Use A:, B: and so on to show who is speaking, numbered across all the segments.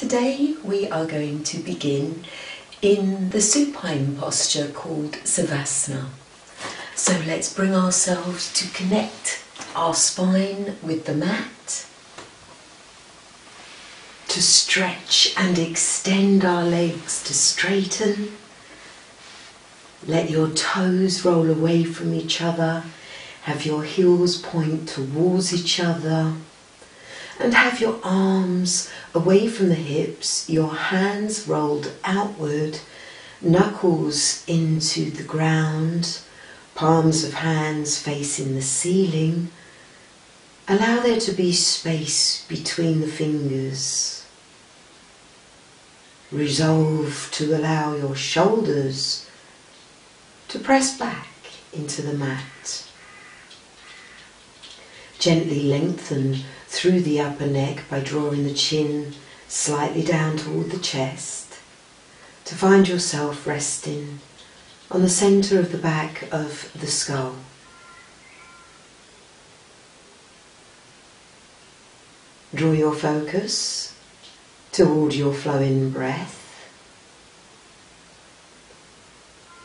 A: Today we are going to begin in the supine posture called Savasana. So let's bring ourselves to connect our spine with the mat, to stretch and extend our legs to straighten. Let your toes roll away from each other, have your heels point towards each other, and have your arms away from the hips, your hands rolled outward, knuckles into the ground, palms of hands facing the ceiling. Allow there to be space between the fingers. Resolve to allow your shoulders to press back into the mat. Gently lengthen through the upper neck by drawing the chin slightly down toward the chest, to find yourself resting on the centre of the back of the skull. Draw your focus toward your flowing breath,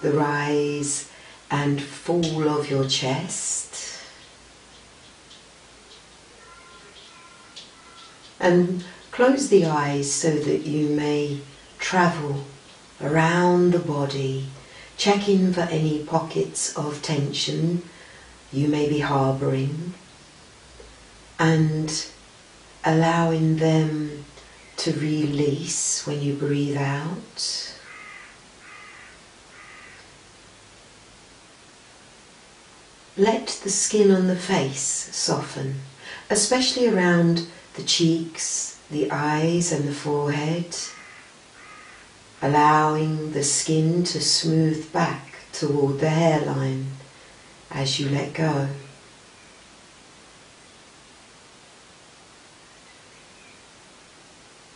A: the rise and fall of your chest, and close the eyes so that you may travel around the body, checking for any pockets of tension you may be harbouring, and allowing them to release when you breathe out. Let the skin on the face soften, especially around the cheeks, the eyes and the forehead, allowing the skin to smooth back toward the hairline as you let go.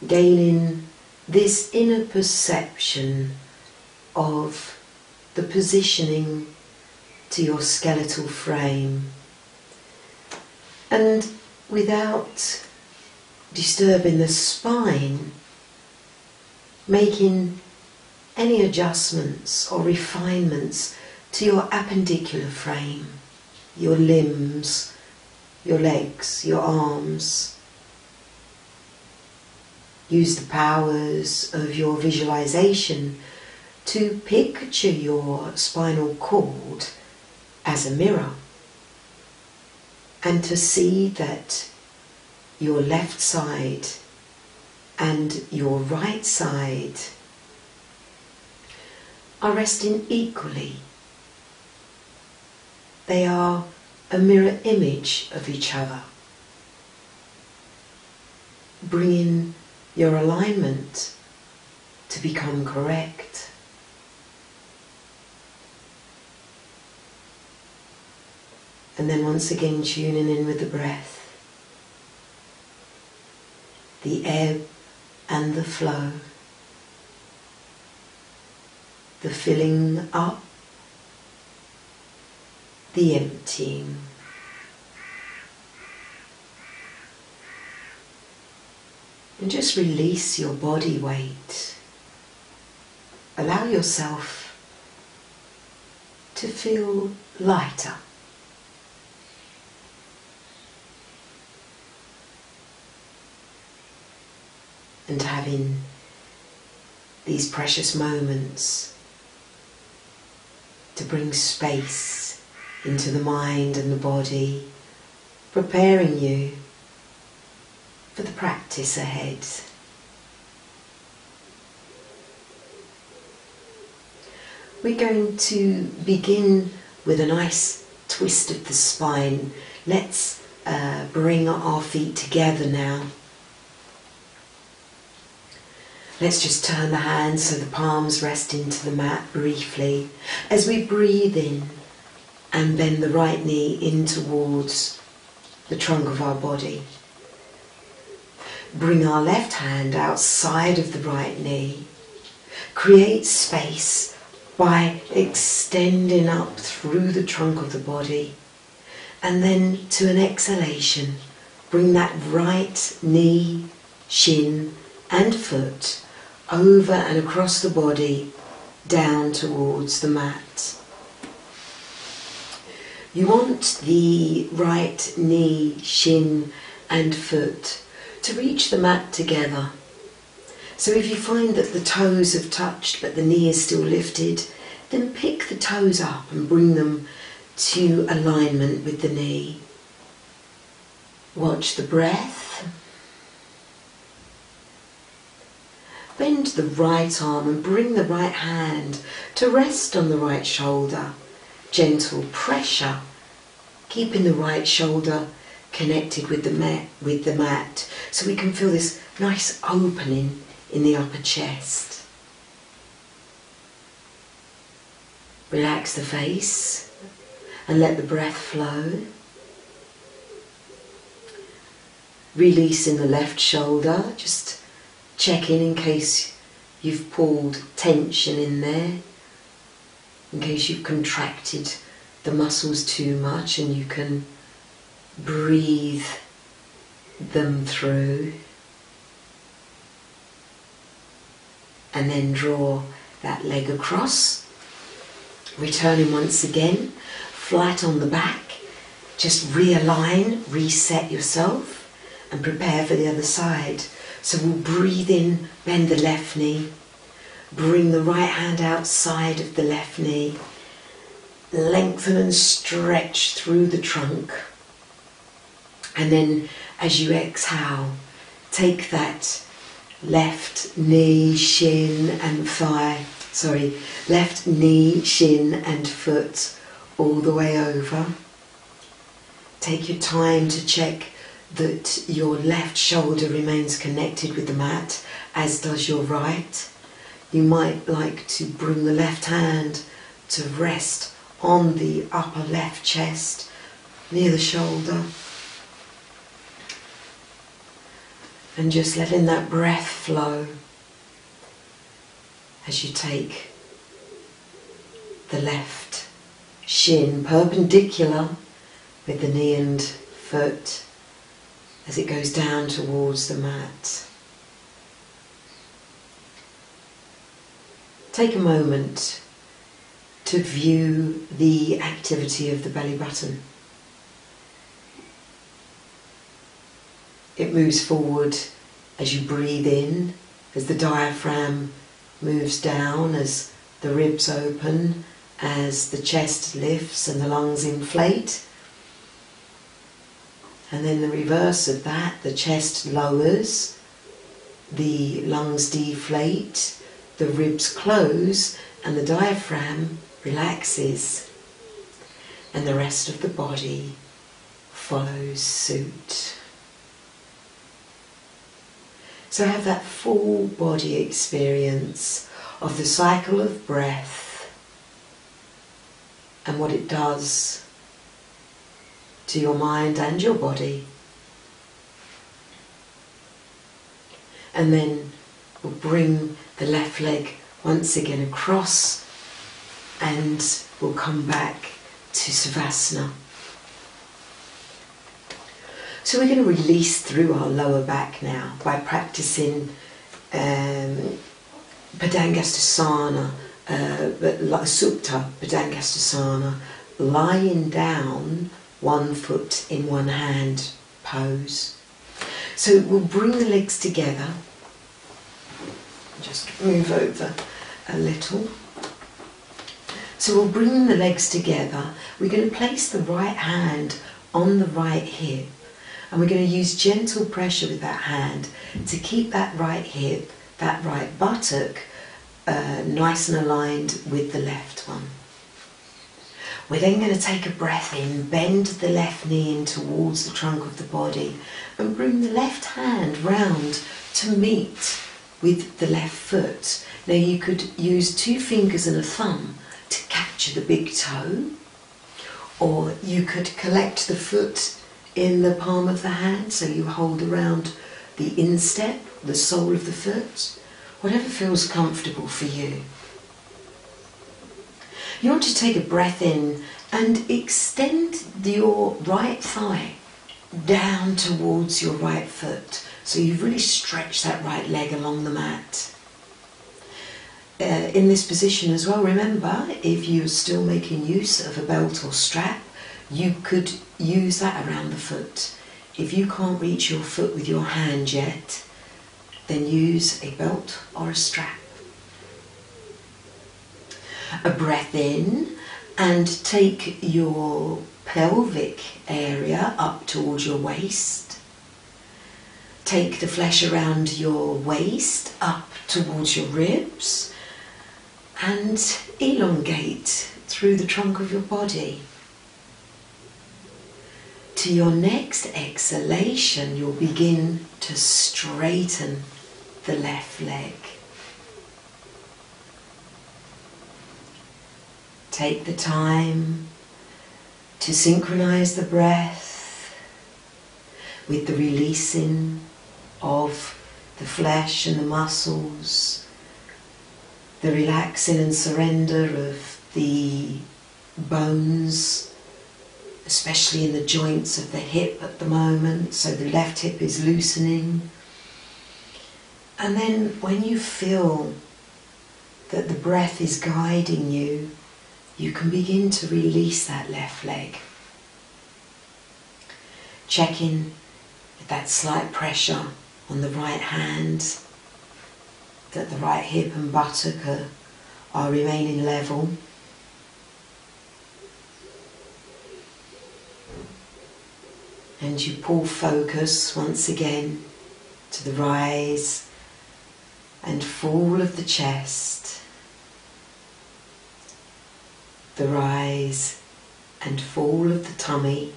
A: Gaining this inner perception of the positioning to your skeletal frame, and without disturbing the spine, making any adjustments or refinements to your appendicular frame, your limbs, your legs, your arms. Use the powers of your visualization to picture your spinal cord as a mirror, and to see that your left side and your right side are resting equally. They are a mirror image of each other, bringing your alignment to become correct. And then once again tuning in with the breath, the ebb and the flow, the filling up, the emptying. And just release your body weight. Allow yourself to feel lighter. And having these precious moments to bring space into the mind and the body, preparing you for the practice ahead. We're going to begin with a nice twist of the spine. Let's bring our feet together now. Let's just turn the hands so the palms rest into the mat briefly as we breathe in and bend the right knee in towards the trunk of our body. Bring our left hand outside of the right knee. Create space by extending up through the trunk of the body, and then to an exhalation, bring that right knee, shin and foot over and across the body down towards the mat. You want the right knee, shin and foot to reach the mat together. So if you find that the toes have touched but the knee is still lifted, then pick the toes up and bring them to alignment with the knee. Watch the breath. Bend the right arm and bring the right hand to rest on the right shoulder. Gentle pressure, keeping the right shoulder connected with the mat, so we can feel this nice opening in the upper chest. Relax the face and let the breath flow. Releasing the left shoulder, just checking in case you've pulled tension in there, in case you've contracted the muscles too much, and you can breathe them through. And then draw that leg across, returning once again, flat on the back. Just realign, reset yourself and prepare for the other side. So we'll breathe in, bend the left knee, bring the right hand outside of the left knee, lengthen and stretch through the trunk. And then as you exhale, take that left knee, shin and left knee, shin and foot all the way over. Take your time to check that your left shoulder remains connected with the mat, as does your right. You might like to bring the left hand to rest on the upper left chest, near the shoulder. And just letting that breath flow as you take the left shin perpendicular with the knee and foot as it goes down towards the mat. Take a moment to view the activity of the belly button. It moves forward as you breathe in, as the diaphragm moves down, as the ribs open, as the chest lifts and the lungs inflate. And then the reverse of that, the chest lowers, the lungs deflate, the ribs close, and the diaphragm relaxes. And the rest of the body follows suit. So have that full body experience of the cycle of breath and what it does to your mind and your body. And then we'll bring the left leg once again across and we'll come back to Savasana. So we're going to release through our lower back now by practicing Padangusthasana, Supta Padangusthasana, lying down, one foot in one hand pose. So we'll bring the legs together. Just move over a little. So we'll bring the legs together. We're going to place the right hand on the right hip, and we're going to use gentle pressure with that hand to keep that right hip, that right buttock, nice and aligned with the left one. We're then going to take a breath in, bend the left knee in towards the trunk of the body and bring the left hand round to meet with the left foot. Now you could use 2 fingers and a thumb to capture the big toe, or you could collect the foot in the palm of the hand, so you hold around the instep, the sole of the foot, whatever feels comfortable for you. You want to take a breath in and extend your right thigh down towards your right foot, So you've really stretched that right leg along the mat. In this position as well, remember, if you're still making use of a belt or strap, you could use that around the foot. If you can't reach your foot with your hand yet, then use a belt or a strap. A breath in, and take your pelvic area up towards your waist. Take the flesh around your waist up towards your ribs, and elongate through the trunk of your body. To your next exhalation, you'll begin to straighten the left leg. Take the time to synchronize the breath with the releasing of the flesh and the muscles, the relaxing and surrender of the bones, especially in the joints of the hip at the moment, so the left hip is loosening. And then when you feel that the breath is guiding you, you can begin to release that left leg. Checking with that slight pressure on the right hand, that the right hip and buttock are remaining level. And you pull focus once again to the rise and fall of the chest, the rise and fall of the tummy,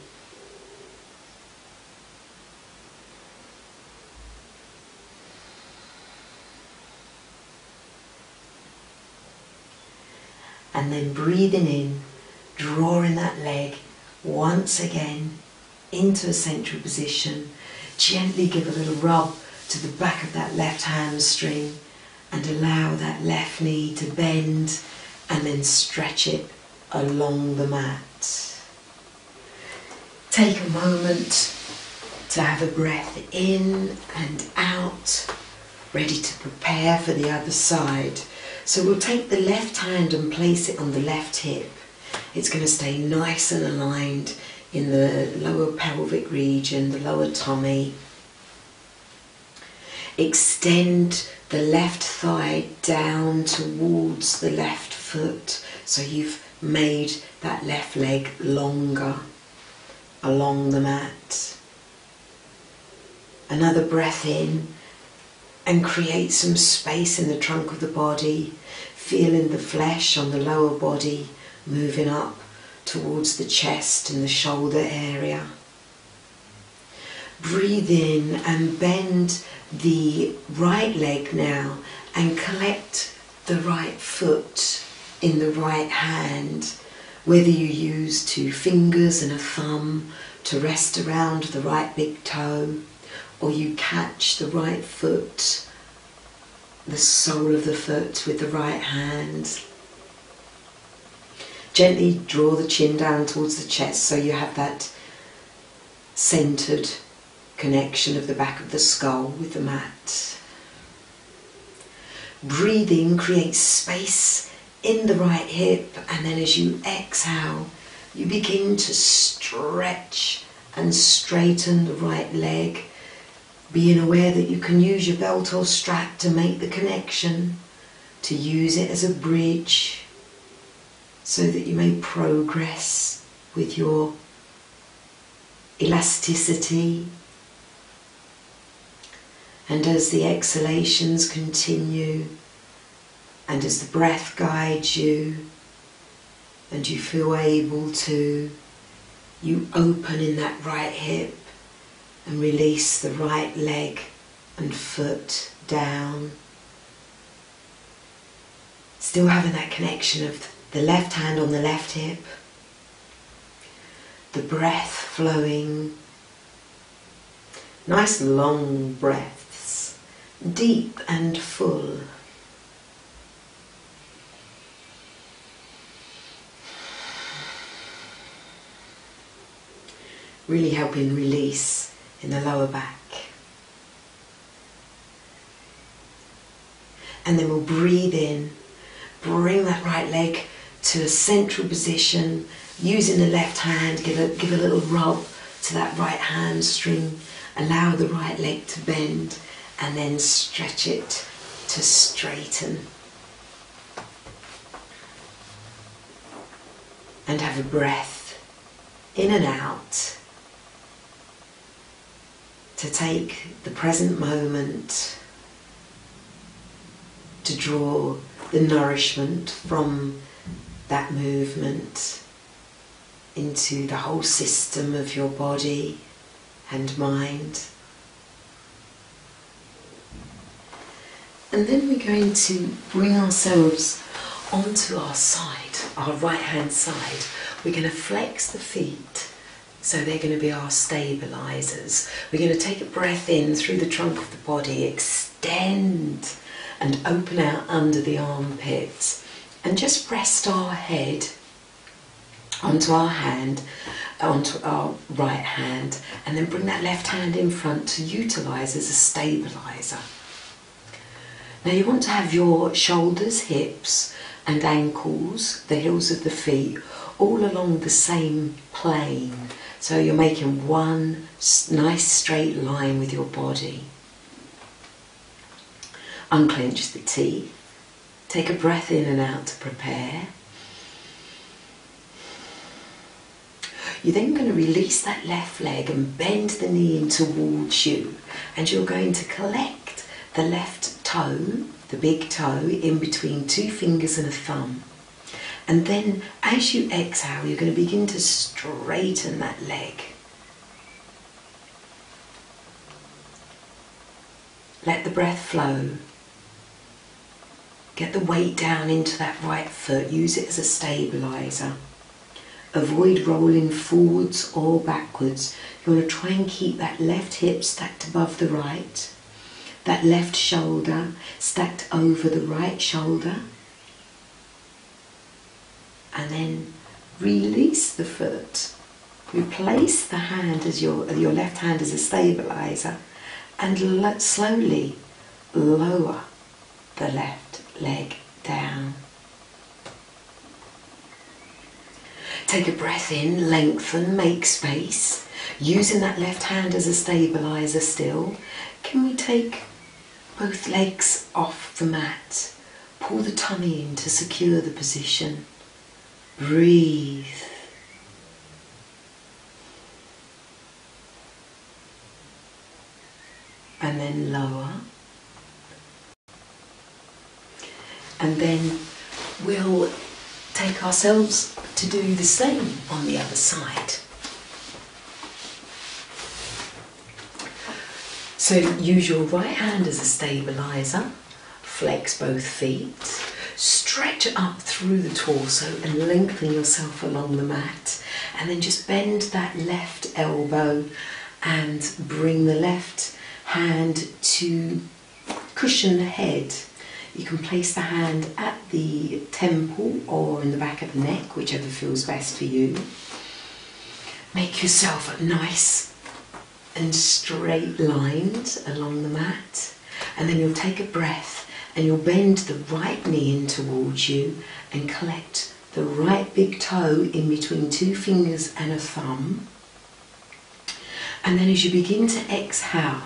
A: and then breathing in, drawing that leg once again into a central position. Gently give a little rub to the back of that left hamstring and allow that left knee to bend, and then stretch it along the mat. Take a moment to have a breath in and out, ready to prepare for the other side. So we'll take the left hand and place it on the left hip. It's going to stay nice and aligned in the lower pelvic region, the lower tummy. Extend the left thigh down towards the left foot, so you've made that left leg longer along the mat. Another breath in, and create some space in the trunk of the body, feeling the flesh on the lower body moving up towards the chest and the shoulder area. Breathe in and bend the right leg now and collect the right foot in the right hand, whether you use 2 fingers and a thumb to rest around the right big toe, or you catch the right foot, the sole of the foot with the right hand. Gently draw the chin down towards the chest so you have that centered connection of the back of the skull with the mat. Breathing creates space in the right hip, and then as you exhale, you begin to stretch and straighten the right leg, being aware that you can use your belt or strap to make the connection, to use it as a bridge, so that you may progress with your elasticity. And as the exhalations continue, and as the breath guides you, and you feel able to, you open in that right hip and release the right leg and foot down. Still having that connection of the left hand on the left hip, the breath flowing, nice long breaths, deep and full. Really helping release in the lower back. And then we'll breathe in. Bring that right leg to a central position. Using the left hand, give a little rub to that right hamstring. Allow the right leg to bend and then stretch it to straighten. And have a breath in and out to take the present moment to draw the nourishment from that movement into the whole system of your body and mind. And then we're going to bring ourselves onto our side, our right hand side. We're going to flex the feet, so they're going to be our stabilizers. We're going to take a breath in through the trunk of the body, extend and open out under the armpits, and just rest our head onto our hand, onto our right hand, and then bring that left hand in front to utilize as a stabilizer. Now you want to have your shoulders, hips and ankles, the heels of the feet, all along the same plane. So you're making one nice straight line with your body. Unclench the teeth. Take a breath in and out to prepare. You're then going to release that left leg and bend the knee in towards you. And you're going to collect the left toe, the big toe, in between two fingers and a thumb. And then as you exhale, you're going to begin to straighten that leg. Let the breath flow. Get the weight down into that right foot. Use it as a stabilizer. Avoid rolling forwards or backwards. You want to try and keep that left hip stacked above the right. That left shoulder stacked over the right shoulder. And then release the foot. Replace the hand as your left hand as a stabilizer, and slowly lower the left leg down. Take a breath in, lengthen, make space. Using that left hand as a stabilizer still. Can we take both legs off the mat? Pull the tummy in to secure the position. Breathe. And then lower. And then we'll take ourselves to do the same on the other side. So use your right hand as a stabilizer. Flex both feet. Stretch up through the torso and lengthen yourself along the mat. And then just bend that left elbow and bring the left hand to cushion the head. You can place the hand at the temple or in the back of the neck, whichever feels best for you. Make yourself nice and straight lined along the mat. And then you'll take a breath and you'll bend the right knee in towards you and collect the right big toe in between two fingers and a thumb. And then as you begin to exhale,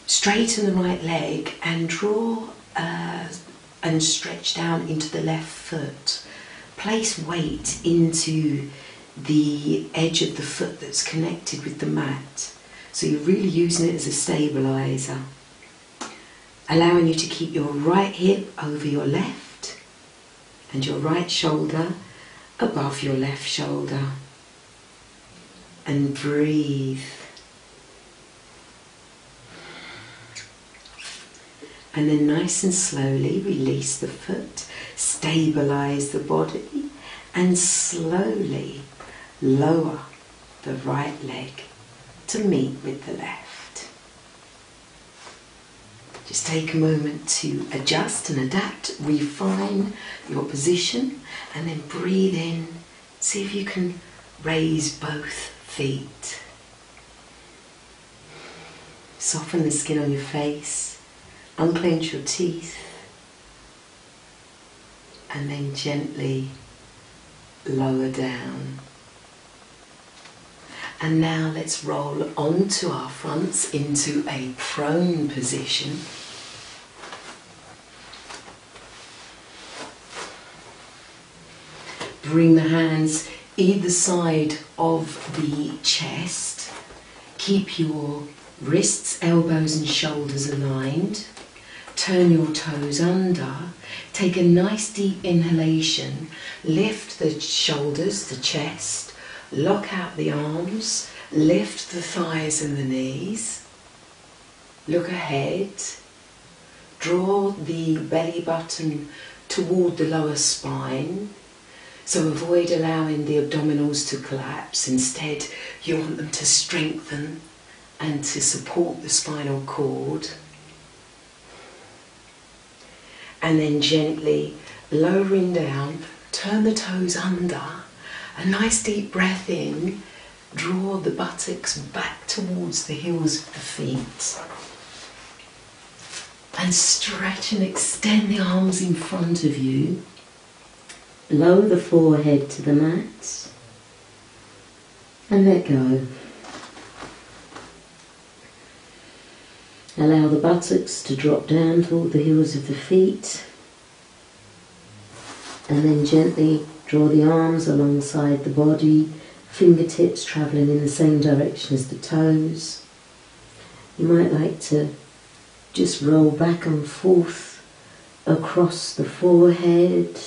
A: straighten the right leg and draw and stretch down into the left foot. Place weight into the edge of the foot that's connected with the mat. So you're really using it as a stabilizer. Allowing you to keep your right hip over your left and your right shoulder above your left shoulder. And breathe. And then nice and slowly release the foot, stabilize the body, and slowly lower the right leg to meet with the left. Just take a moment to adjust and adapt, refine your position, and then breathe in. See if you can raise both feet. Soften the skin on your face Unclench your teeth and then gently lower down. And now let's roll onto our fronts into a prone position. Bring the hands either side of the chest. Keep your wrists, elbows and shoulders aligned. Turn your toes under. Take a nice deep inhalation. Lift the shoulders, the chest. Lock out the arms. Lift the thighs and the knees. Look ahead. Draw the belly button toward the lower spine. So avoid allowing the abdominals to collapse. Instead, you want them to strengthen and to support the spinal cord. And then gently lowering down, turn the toes under. A nice deep breath in. Draw the buttocks back towards the heels of the feet. And stretch and extend the arms in front of you. Lower the forehead to the mat and let go. Allow the buttocks to drop down toward the heels of the feet and then gently draw the arms alongside the body, fingertips travelling in the same direction as the toes. You might like to just roll back and forth across the forehead.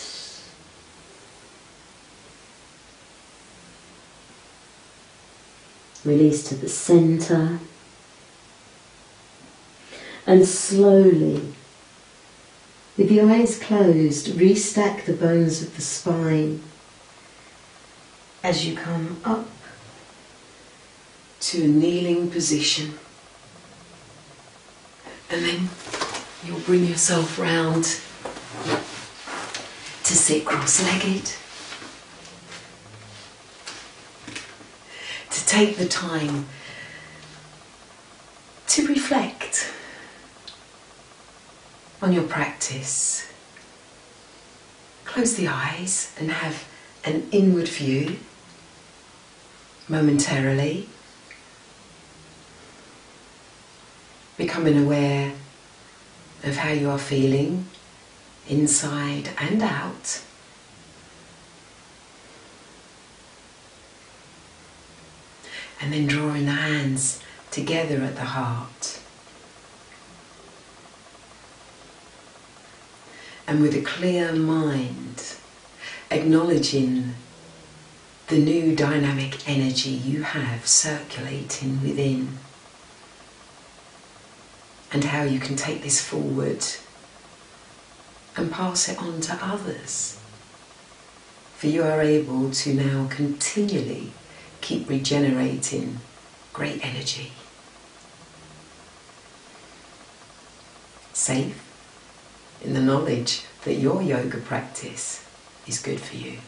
A: Release to the centre. And slowly, with your eyes closed, restack the bones of the spine as you come up to a kneeling position. And then you'll bring yourself round to sit cross-legged. To take the time to reflect on your practice. Close the eyes and have an inward view momentarily. Becoming aware of how you are feeling inside and out. And then drawing the hands together at the heart. And with a clear mind, acknowledging the new dynamic energy you have circulating within, and how you can take this forward and pass it on to others. For you are able to now continually keep regenerating great energy. Safe in the knowledge that your yoga practice is good for you.